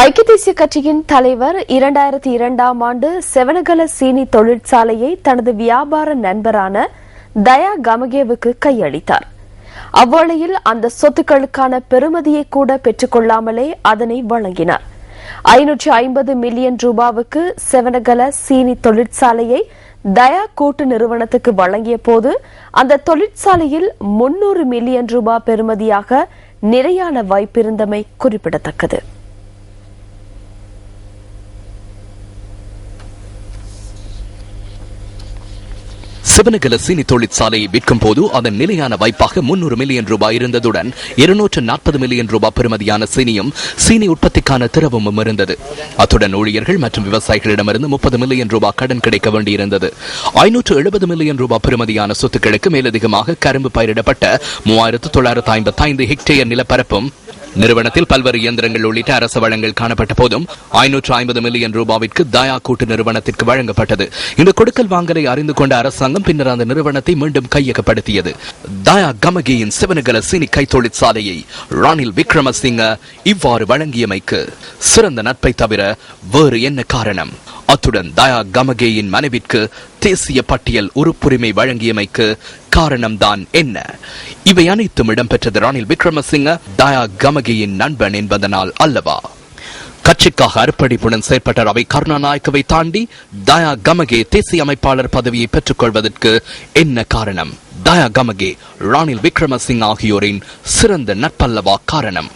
ஐக்கிய தேசிய கட்சியின் தலைவர் 2002ஆம் ஆண்டு செவனகல சீனி தொழிற்சாலையை தனது வியாபார நண்பரான தயா கமகேவுக்கு கையளித்தார். அவ்வேளையில் அந்த சொத்துக்களுக்கான பெறுமதியை கூட பெற்றுக் கொள்ளாமலே அதனை வழங்கினார். 550 மில்லியன் ரூபாவுக்கு செவனகல சீனி தொழிற்சாலையை தயா கூட்டு நிறுவனத்துக்கு வழங்கிய போது அந்த தொழிற்சாலையில் 300 மில்லியன் ரூபாய் பெறுமதியாக நிறையான வாய்ப்பிருந்தமை குறிப்பிடத்தக்கது. செவனகல சீனி தொழிற்சாலையை விற்கும் போது அதன் நிலையான வாய்ப்பாக 300 மில்லியன் ரூபாய் இருந்ததுடன் 240 மில்லியன் ரூபாய் பெறுமதியான சீனியும் சீனி உற்பத்திக்கான திரவமும் இருந்தது. அத்துடன் ஊழியர்கள் மற்றும் விவசாயிகளிடமிருந்து 30 மில்லியன் ரூபாய் கடன் கிடைக்க வேண்டியிருந்தது. 570 மில்லியன் ரூபாய் பெறுமதியான சொத்துக்களுக்கு மேலதிகமாக கரும்பு பயிரிடப்பட்ட 3955 ஹெக்டேயர் நிலப்பரப்பும் நிறுவனத்தில் பல்வேறு இயந்திரங்கள் உள்ளிட்ட அரசு வளங்கள் காணப்பட்ட போதும் 550 மில்லியன் ரூபாவிற்கு தயா கூட்டு நிறுவனத்திற்கு வழங்கப்பட்டது. இந்த கொடுக்கல் வாங்கலை அறிந்து கொண்ட அரசாங்கம் பின்னர் அந்த நிறுவனத்தை மீண்டும் கையகப்படுத்தியது. தயா கமகேயின் செவனகல சீனி கை தொழிற்சாலையை ரணில் விக்ரமசிங்க இவ்வாறு வழங்கியமைக்கு சிறந்த நட்பை தவிர வேறு என்ன காரணம்? அத்துடன் தயா கமகேயின் மனைவிற்கு தேசிய பட்டியல் உறுப்புரிமை வழங்கியமைக்கு காரணம்தான் என்ன? இவை அனைத்தும் இடம்பெற்றது ரணில் விக்ரமசிங்க தயா கமகேயின் நண்பன் என்பதனால் அல்லவா? கட்சிக்காக அர்ப்பணிப்புடன் செயற்பட்ட ரவி கருணாநாயக்கவை தாண்டி தயா கமகே தேசிய அமைப்பாளர் பதவியை பெற்றுக் கொள்வதற்கு என்ன காரணம்? தயா கமகே ரணில் விக்ரமசிங்க ஆகியோரின் சிறந்த நட்பல்லவா காரணம்?